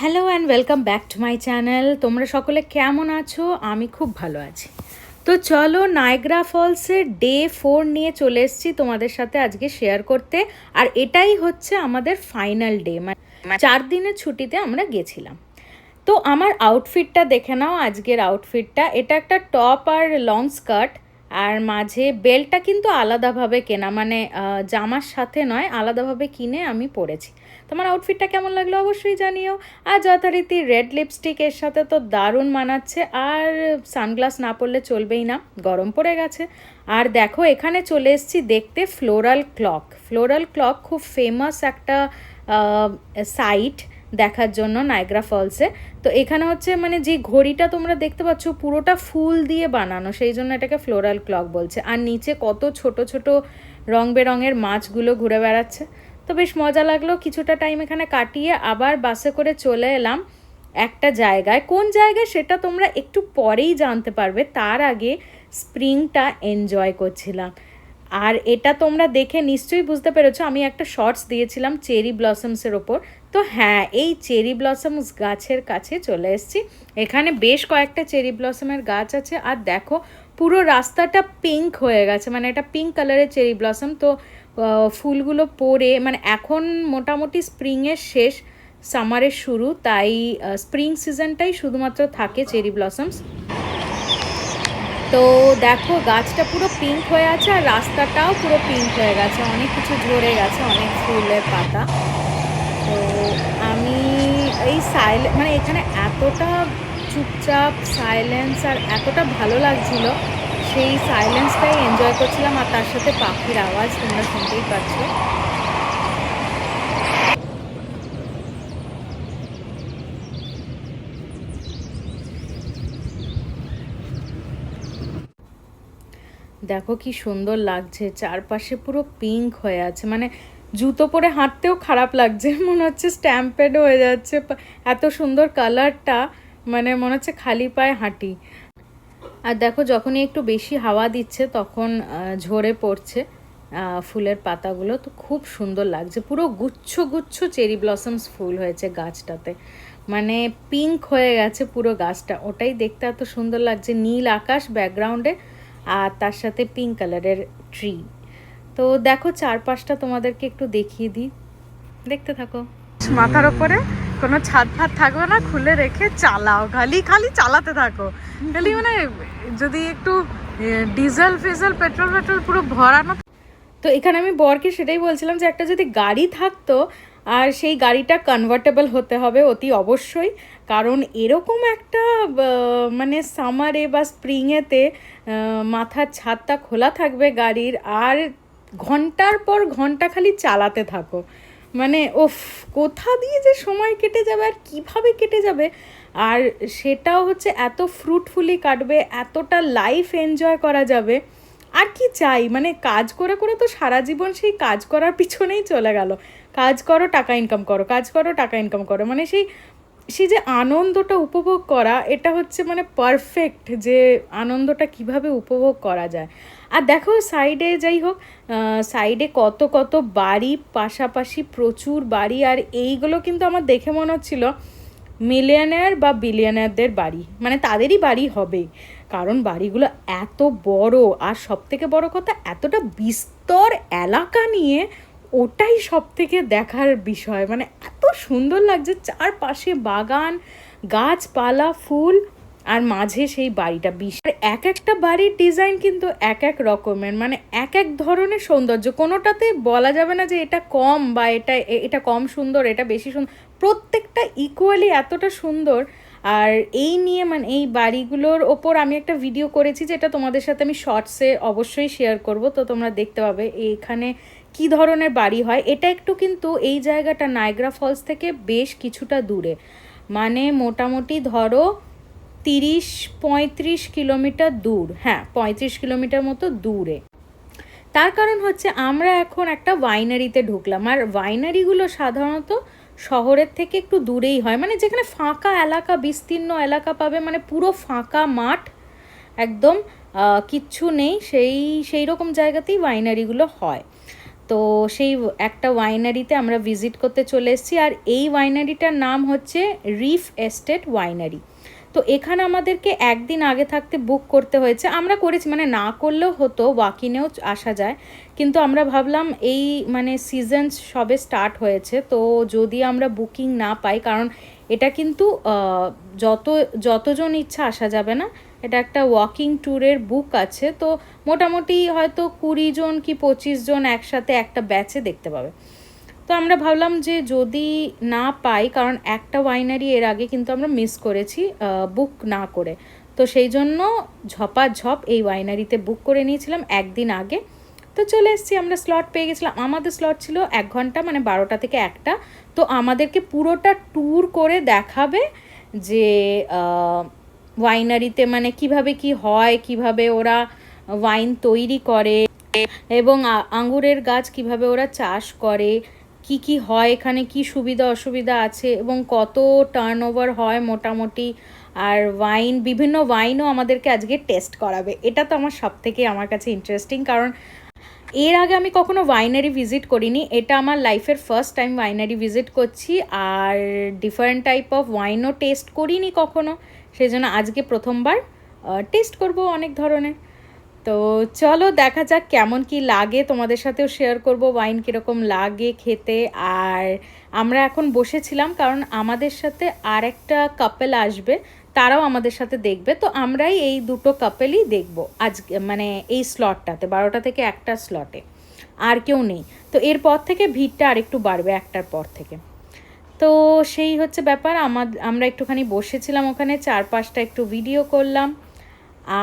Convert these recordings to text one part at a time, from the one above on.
Hello and welcome back to my channel. তোমরা সকলে কেমন আছো? আমি খুব ভালো আছি। তো চলো, নায়াগ্রা ফলসের ডে 4 নিয়ে চলে এসেছি তোমাদের সাথে আজকে শেয়ার করতে। আর এটাই হচ্ছে আমাদের ফাইনাল ডে, মানে 4 দিনের ছুটিতে আমরা গেছিলাম। তো আমার আউটফিটটা দেখে নাও, আজকের আউটফিটটা। এটা একটা টপ আর লং স্কার্ট, আর মাঝে বেল্টটা কিন্তু আলাদাভাবে কেনা, মানে জামার সাথে নয়, আলাদাভাবে কিনে আমি পরেছি। তোমার আউটফিটটা কেমন লাগলো অবশ্যই জানিও। আর যথারীতি রেড লিপস্টিক এর সাথে তো দারুণ মানাচ্ছে, আর সানগ্লাস না পরলে চলবেই না, গরম পড়ে গেছে। আর দেখো, এখানে চলে এসেছি দেখতে ফ্লোরাল ক্লক। ফ্লোরাল ক্লক খুব ফেমাস একটা সাইট দেখার জন্য নায়াগ্রা ফলসে। তো এখানে হচ্ছে মানে যে ঘড়িটা তোমরা দেখতে পাচ্ছ পুরোটা ফুল দিয়ে বানানো, সেই জন্য এটাকে ফ্লোরাল ক্লক বলছে। আর নিচে কত ছোট ছোট রং বেরঙের মাছগুলো ঘুরে বেড়াচ্ছে। তো বেশ মজা লাগলো। কিছুটা টাইম এখানে কাটিয়ে আবার বাসে করে চলে এলাম একটা জায়গায়। কোন জায়গায় সেটা তোমরা একটু পরেই জানতে পারবে, তার আগে স্প্রিংটা এনজয় করছিলাম। আর এটা তোমরা দেখে নিশ্চয়ই বুঝতে পেরেছো, আমি একটা শর্টস দিয়েছিলাম চেরি ব্লসমসের ওপর। তো হ্যাঁ, এই চেরি ব্লসমস গাছের কাছে চলে এসেছি। এখানে বেশ কয়েকটা চেরি ব্লসমের গাছ আছে। আর দেখো, পুরো রাস্তাটা পিঙ্ক হয়ে গেছে, মানে এটা পিঙ্ক কালারের চেরি ব্লসম। তো ফুলগুলো পড়ে, মানে এখন মোটামুটি স্প্রিংয়ের শেষ, সামারের শুরু, তাই স্প্রিং সিজনটাই শুধুমাত্র থাকে চেরি ব্লসমস। তো দেখো, গাছটা পুরো পিঙ্ক হয়ে আছে আর রাস্তাটাও পুরো পিঙ্ক হয়ে গেছে, অনেক কিছু ঝরে গেছে, অনেক ফুলের পাতা। তো আমি এই মানে এখানে এতটা চুপচাপ সাইলেন্স আর এতটা ভালো লাগছিল, সেই সাইলেন্সটাই এনজয় করছিলাম। আর তার সাথে পাখির আওয়াজ তোমরা শুনতেই পাচ্ছ। দেখো কি সুন্দর লাগছে, চারপাশে পুরো পিঙ্ক হয়ে আছে, মানে জুতো পরে হাঁটতেও খারাপ লাগছে, মনে হচ্ছে স্ট্যাম্পেড হয়ে যাচ্ছে, এত সুন্দর কালারটা, মানে মনে হচ্ছে খালি পায়ে হাঁটি। আর দেখো, যখনই একটু বেশি হাওয়া দিচ্ছে তখন ঝরে পড়ছে ফুলের পাতাগুলো, তো খুব সুন্দর লাগছে। পুরো গুচ্ছ গুচ্ছ চেরি ব্লসমস ফুল হয়েছে গাছটাতে, মানে পিঙ্ক হয়ে গেছে পুরো গাছটা, ওটাই দেখতে এত সুন্দর লাগছে। নীল আকাশ ব্যাকগ্রাউন্ডে, আর তার সাথে পিঙ্ক কালারের ট্রি। তো দেখো, চারপাশটা তোমাদেরকে একটু দেখিয়ে দিই, দেখতে থাকো। মাথার ওপরে কোনো ছাদ ফাদ থাকবে না, খুলে রেখে চালাও, খালি খালি চালাতে থাকো, খালি মানে যদি একটু ডিজেল ফিজেল পেট্রোল পুরো ভরানো। তো এখানে আমি বরকে সেটাই বলছিলাম যে একটা যদি গাড়ি থাকতো, আর সেই গাড়িটা কনভার্টেবল হতে হবে অতি অবশ্যই, কারণ এরকম একটা মানে সামারে বা স্প্রিংয়েতে মাথার ছাদটা খোলা থাকবে গাড়ির, আর ঘন্টার পর ঘন্টা খালি চালাতে থাকো, মানে ওফ, কোথা দিয়ে যে সময় কেটে যাবে আর কিভাবে কেটে যাবে। আর সেটাও হচ্ছে এত ফ্রুটফুলি কাটবে, এতটা লাইফ এনজয় করা যাবে। আর কি চাই, মানে কাজ করে করে তো সারা জীবন সেই কাজ করার পিছনেই চলে গেল। কাজ করো, টাকা ইনকাম করো, কাজ করো, টাকা ইনকাম করো, মানে সেই সেই যে আনন্দটা উপভোগ করা, এটা হচ্ছে মানে পারফেক্ট, যে আনন্দটা কিভাবে উপভোগ করা যায়। আর দেখো সাইডে, যাই হোক, সাইডে কত কত বাড়ি, পাশাপাশি প্রচুর বাড়ি। আর এইগুলো কিন্তু আমার দেখে মনে হচ্ছিল মিলিয়নেয়ার বা বিলিয়নারদের বাড়ি, মানে তাদেরই বাড়ি হবে, কারণ বাড়িগুলো এত বড়। আর সব থেকে বড় কথা, এতটা বিস্তর এলাকা নিয়ে, ওটাই সব থেকে দেখার বিষয়, মানে এত সুন্দর লাগছে, চারপাশে বাগান, গাছপালা, ফুল, আর মাঝে সেই বাড়িটা। এক একটা বাড়ির ডিজাইন কিন্তু এক এক রকমের, মানে এক এক ধরনের সৌন্দর্য, কোনোটাতে বলা যাবে না যে এটা কম বা এটা কম সুন্দর, এটা বেশি সুন্দর, প্রত্যেকটা ইকুয়ালি এতটা সুন্দর। আর এই নিয়ে, মানে এই বাড়িগুলোর ওপর আমি একটা ভিডিও করেছি, যেটা তোমাদের সাথে আমি শর্টসে অবশ্যই শেয়ার করব, তো তোমরা দেখতে পাবে এখানে কি ধরনের বাড়ি হয়। এটা একটু কিন্তু এই জায়গাটা নায়াগ্রা ফলস থেকে বেশ কিছুটা দূরে, মানে মোটামুটি ধরো 30-35 কিলোমিটার দূর, হ্যাঁ 35 কিলোমিটার মতো দূরে। তার কারণ হচ্ছে আমরা এখন একটা ওয়াইনারিতে ঢুকলাম, আর ওয়াইনারিগুলো সাধারণত শহরের থেকে একটু দূরেই হয়, মানে যেখানে ফাঁকা এলাকা, বিস্তীর্ণ এলাকা পাবে, মানে পুরো ফাঁকা মাঠ, একদম কিচ্ছু নেই, সেই রকম জায়গাতেই ওয়াইনারিগুলো হয়। তো সেই একটা ওয়াইনারিতে আমরা ভিজিট করতে চলে এসেছি। আর এই ওয়াইনারিটার নাম হচ্ছে রিফ এস্টেট ওয়াইনারি। তো এখানে আমাদেরকে একদিন আগে থাকতে বুক করতে হয়েছে। আমরা করেছি, মানে না করলেও হতো, ওয়াকিনেও আসা যায়, কিন্তু আমরা ভাবলাম এই মানে সিজন সবে স্টার্ট হয়েছে, তো যদি আমরা বুকিং না পাই, কারণ এটা কিন্তু যতজন ইচ্ছা আসা যাবে না, এটা একটা ওয়াকিং ট্যুরের বুক আছে, তো মোটামুটি হয়তো 20 জন কি 25 জন একসাথে একটা ব্যাচে দেখতে পাবে। তো আমরা ভাবলাম যে যদি না পাই, কারণ একটা ওয়াইনারি এর আগে কিন্তু আমরা মিস করেছি বুক না করে, তো সেই জন্য ঝপাঝপ এই ওয়াইনারিতে বুক করে নিয়েছিলাম একদিন আগে। তো চলে এসেছি, আমরা স্লট পেয়ে গেছিলাম। আমাদের স্লট ছিল 1 ঘন্টা, মানে 12টা থেকে 1টা। তো আমাদেরকে পুরোটা ট্যুর করে দেখাবে যে ওয়াইনারিতে মানে কিভাবে কি হয়, কিভাবে ওরা ওয়াইন তৈরি করে, এবং আঙ্গুরের গাছ কিভাবে ওরা চাষ করে, কি কি হয় এখানে, কি সুবিধা অসুবিধা আছে, এবং কত টার্নওভার হয় মোটামুটি। আর ওয়াইন, বিভিন্ন ওয়াইনও আমাদেরকে আজকে টেস্ট করাবে। এটা তো আমার কাছে ইন্টারেস্টিং, কারণ এর আগে আমি কখনো ওয়াইনারি ভিজিট করিনি, এটা আমার লাইফের ফার্স্ট টাইম ওয়াইনারি ভিজিট করছি। আর ডিফারেন্ট টাইপ অফ ওয়াইনও টেস্ট করিনি কখনো, সেই জন্য আজকে প্রথমবার টেস্ট করব অনেক ধরনের। তো চলো দেখা যাক কেমন কি লাগে, তোমাদের সাথেও শেয়ার করব ওয়াইন কীরকম লাগে খেতে। আর আমরা এখন বসেছিলাম, কারণ আমাদের সাথে আর একটা কাপল আসবে, তারাও আমাদের সাথে দেখবে, তো আমরাই এই দুটো কাপেলই দেখবো আজকে, মানে এই স্লটটাতে 12টা থেকে 1টা স্লটে আর কেউ নেই। তো এরপর থেকে ভিড়টা আরেকটু বাড়বে 1টার পর থেকে। তো সেই হচ্ছে ব্যাপার। আমরা একটুখানি বসেছিলাম ওখানে, চারপাশটা একটু ভিডিও করলাম।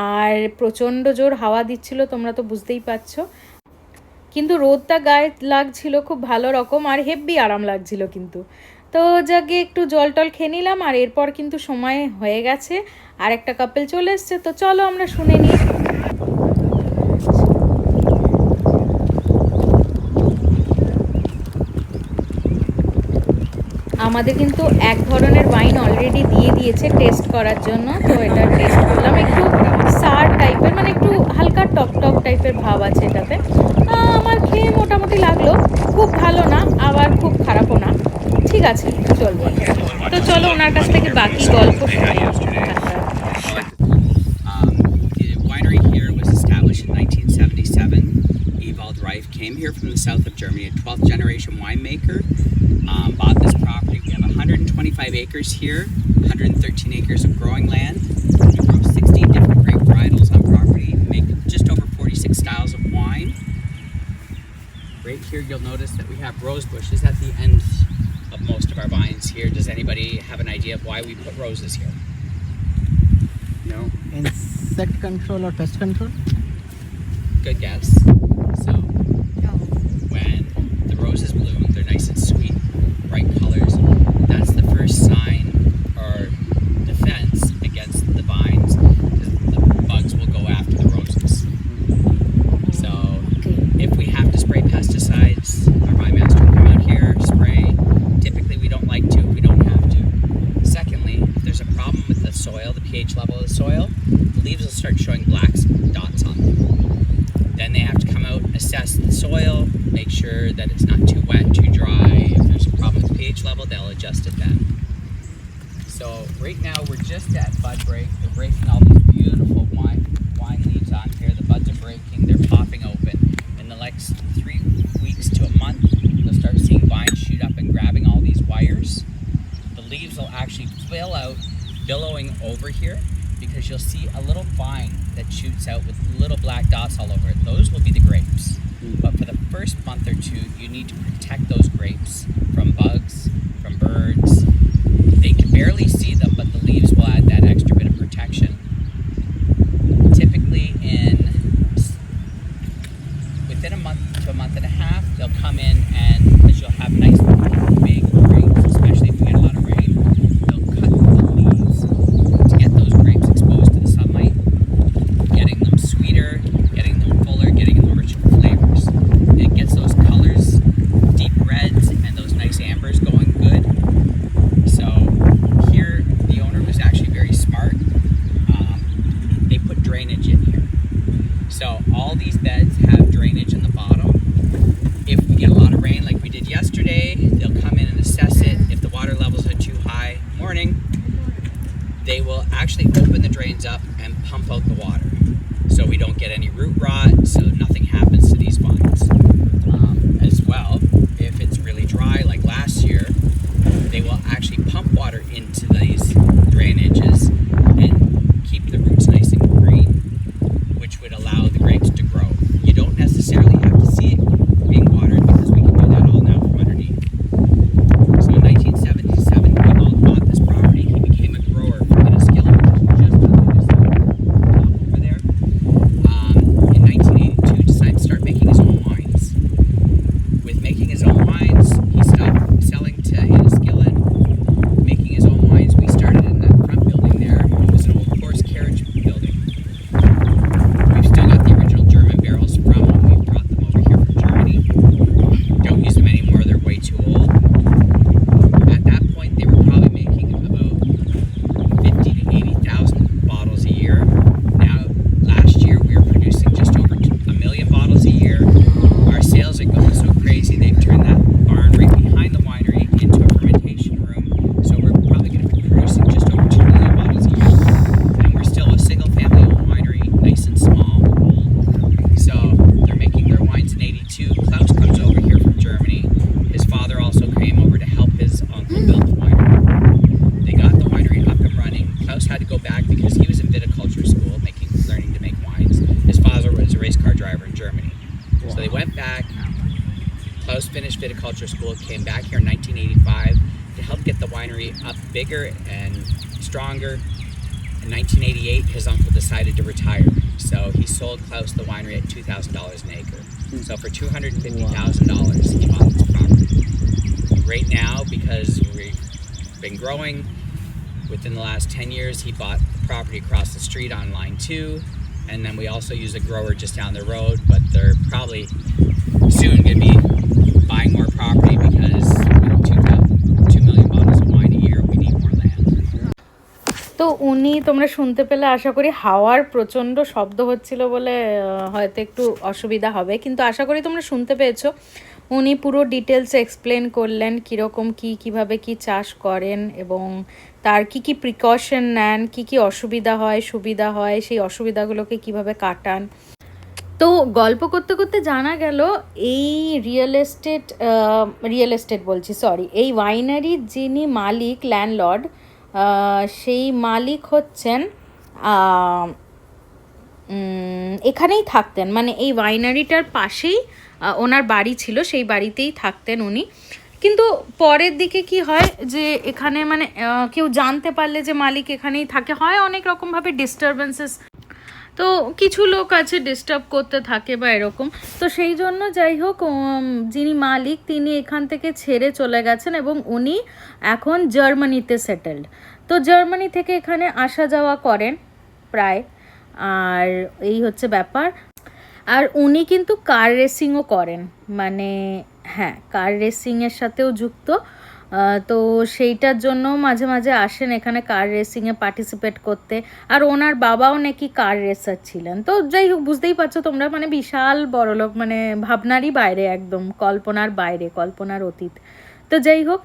আর প্রচণ্ড জোর হাওয়া দিচ্ছিল, তোমরা তো বুঝতেই পারছো, কিন্তু রোদটা গায়ে লাগছিল খুব ভালো রকম, আর হেব্বি আরাম লাগছিল কিন্তু। তো যাকে একটু জল টল খেয়ে নিলাম, আর এরপর কিন্তু সময় হয়ে গেছে, আর একটা কাপল চলে এসছে, তো চলো আমরা শুনে নিই। আমাদের কিন্তু এক ধরনের ওয়াইন অলরেডি দিয়ে দিয়েছে টেস্ট করার জন্য, তো এটা টেস্ট করলাম। একটু সার টাইপের, মানে একটু হালকা টক টক টাইপের ভাব আছে এটাতে। আমার খেয়ে মোটামুটি লাগলো, খুব ভালো না আবার খুব খারাপও না, ঠিক আছে চলবে। তো চলো ওনার কাছ থেকে বাকি গল্প শুনি। Winery here was established in 1977. Ewald Reif came here from the south of Germany, a 12th generation winemaker. Bought this property. We have 125 acres here, 113 acres of growing land. We grow 16 different grape varietals on property, make just over 46 styles of wine. Right here you'll notice that we have rose bushes at the ends of most of our vines here. Does anybody have an idea of why we put roses here? No? Insect control or pest control? Good guess. So, when the roses bloom, they're nice and sweet, bright colors. That's the first sign or defense against the vines, because the bugs will go after the roses. So, if we have to spray pesticides, our vine master will come out here, spray. Typically, we don't like to if we don't have to. Secondly, if there's a problem with the soil, the pH level of the soil, the leaves will start showing black dots on them. Then they have to come out, assess the soil, make sure that it's not too wet, too dry. If there's a problem with the pH level, they'll adjust it then. So right now we're just at bud break. They're breaking all these beautiful wine leaves on here. The buds are breaking, they're popping open. In the next 3 weeks to a month, you'll start seeing vines shoot up and grabbing all these wires. The leaves will actually fill out, billowing over here, because you'll see a little vine that shoots out with little black dots all over it. Those will be the grapes. But for the first month or two, you need to protect those grapes from bugs, from birds. They can barely see them, but the leaves will add that extra bit of protection. Typically within a month to a month and a half, they'll come in, and because you'll have nice big grapes, especially if you get a lot of rain, they'll cut the leaves to get those grapes exposed to the sunlight, getting them sweeter, getting them fuller, getting them richer flavors. It gets those colors, deep reds and those nice ambers going good. So here the owner was actually very smart. they will actually open the drains up and pump out the water. So we don't get any root rot, so nothing happens to these vines. As well, if it's really dry like last year, they will actually pump water into these drainages and keep the roots nice and green, which would allow the grapes to grow. You don't necessarily have to see it being watered because we can do that all now from underneath. So in 1977, when Paul bought this property, he became a grower from Enniskillen, which is just under this top over there. In 1982, decided to start making his own wines. With making his own wines, he stopped selling to Enniskillen, making his own wines. We started in that front building there. It was an old horse carriage building. We've still got the original German barrels from them. We brought them over here from Germany. Don't use them anymore, they're way too old. At that point, they were probably making about 50 to 80,000 bottles a year. Now, last year, we were producing just over 1 million bottles a year. Our sales are going so crazy, they've turned that barn right behind the winery into a fermentation room. So we're probably going to be producing just over 2 million bottles a year. And we're still a single family owned winery, nice and small. So they're making their wines in 82. Klaus comes over here from Germany. His father also came over to help his uncle build the winery. They got the winery up and running. Klaus had to go back because he was in viticulture school, learning to make wines. His father was a race car driver in Germany. So they went back. Klaus finished viticulture school, came back here in 1985 to help get the winery up bigger and stronger. In 1988, his uncle decided to retire. So he sold Klaus the winery at $2,000 an acre. So for $250,000, he bought this property. Right now, because we've been growing, within the last 10 years, he bought the property across the street on line 2. And then we also use a grower just down the road, but they're probably soon going to be buying more property because with 2 million bottles of wine a year, we need more land. তো উনি তোমরা শুনতে পেলে আশা করি হাওয়ার প্রচণ্ড শব্দ হচ্ছিল বলে হয়তো একটু অসুবিধা হবে, কিন্তু আশা করি তোমরা শুনতে পেয়েছো। উনি পুরো ডিটেলস এক্সপ্লেন করলেন কীরকম কীভাবে কি চাষ করেন এবং তার কি প্রিকশন নেন, কি অসুবিধা হয় সুবিধা হয়, সেই অসুবিধাগুলোকে কিভাবে কাটান। তো গল্প করতে করতে জানা গেল এই রিয়েল এস্টেট বলছি সরি এই ওয়াইনারির যিনি মালিক ল্যান্ডলর্ড, সেই মালিক হচ্ছেন এখানেই থাকতেন, মানে এই ওয়াইনারিটার পাশেই ওনার বাড়ি ছিল, সেই বাড়িতেই থাকতেন উনি। কিন্তু পরের দিকে কি হয় যে এখানে মানে কেউ জানতে পারলে যে মালিক এখানেই থাকে, হয় অনেক রকমভাবে ডিস্টারবেন্সেস, তো কিছু লোক আছে ডিস্টার্ব করতে থাকে বা এরকম। তো সেই জন্য যাই হোক যিনি মালিক তিনি এখান থেকে ছেড়ে চলে গেছেন এবং উনি এখন জার্মানিতে সেটেলড। তো জার্মানি থেকে এখানে আসা যাওয়া করেন প্রায়, আর এই হচ্ছে ব্যাপার। আর উনি কিন্তু কার রেসিংও করেন, মানে হ্যাঁ কার রেসিংয়ের সাথেও যুক্ত। তো সেইটার জন্য মাঝে মাঝে আসেন এখানে কার রেসিংয়ে পার্টিসিপেট করতে। আর ওনার বাবাও নাকি কার রেসার ছিলেন। তো যাই হোক বুঝতেই পারছো তোমরা, মানে বিশাল বড়লোক, মানে ভাবনারই বাইরে, একদম কল্পনার বাইরে, কল্পনার অতীত। তো যাই হোক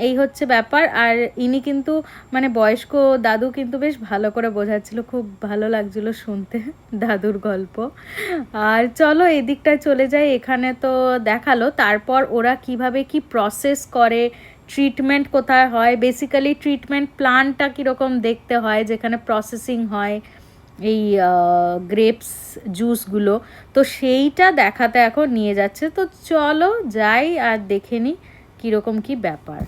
এই হচ্ছে ব্যাপার। আর ইনি কিন্তু মানে বয়স্ক দাদু কিন্তু বেশ ভালো করে বোঝাচ্ছিল, খুব ভালো লাগছিল শুনতে দাদুর গল্প। আর চলো এদিকটায় চলে যাই, এখানে তো দেখালো তারপর ওরা কিভাবে কি প্রসেস করে, ট্রিটমেন্ট কোথায় হয়, বেসিক্যালি ট্রিটমেন্ট প্ল্যান্টটা কীরকম দেখতে হয় যেখানে প্রসেসিং হয় এই গ্রেপস জুসগুলো, তো সেইটা দেখাতে এখন নিয়ে যাচ্ছে। তো চলো যাই আর দেখে নিই কীরকম কী ব্যাপার।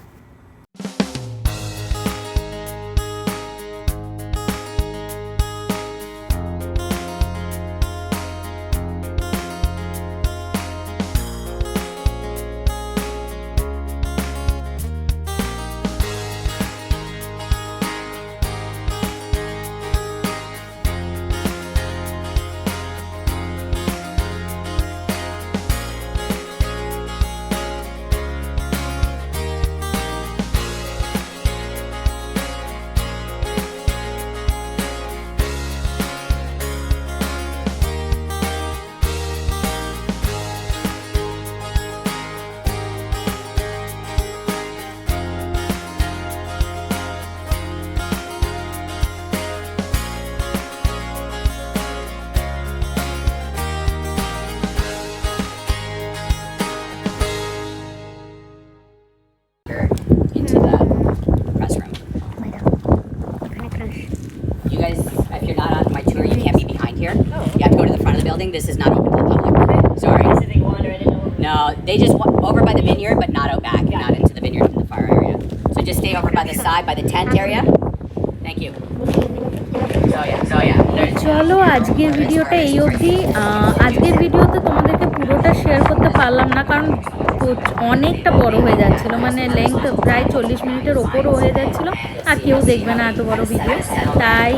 building. This is not open to the public. Sorry. Pacific Water, I didn't know. No, they just over by the vineyard, but not out back, not into the vineyard from the far area. So just stay over by the side, by the tent area. Thank you. So yeah. চলো আজকের ভিডিওটা এই অবধি। আজকের ভিডিওতে তোমাদেরকে পুরোটা share করতে পারলাম না, কারণ অনেকটা বড় হয়ে যাচ্ছিলো, মানে লেংথ প্রায় 40 মিনিটের ওপরও হয়ে যাচ্ছিলো, আর কেউ দেখবে না এত বড় ভিডিও। তাই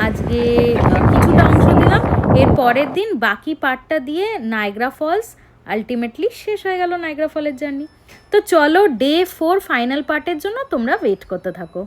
আজকে কিছুটা অংশ দিলাম, এর পরের দিন বাকি পার্টটা দিয়ে নায়াগ্রা ফলস আলটিমেটলি শেষ হয়ে গেল নায়াগ্রা ফলের জার্নি। তো চলো ডে 4 ফাইনাল পার্টের জন্য তোমরা ওয়েট করতে থাকো।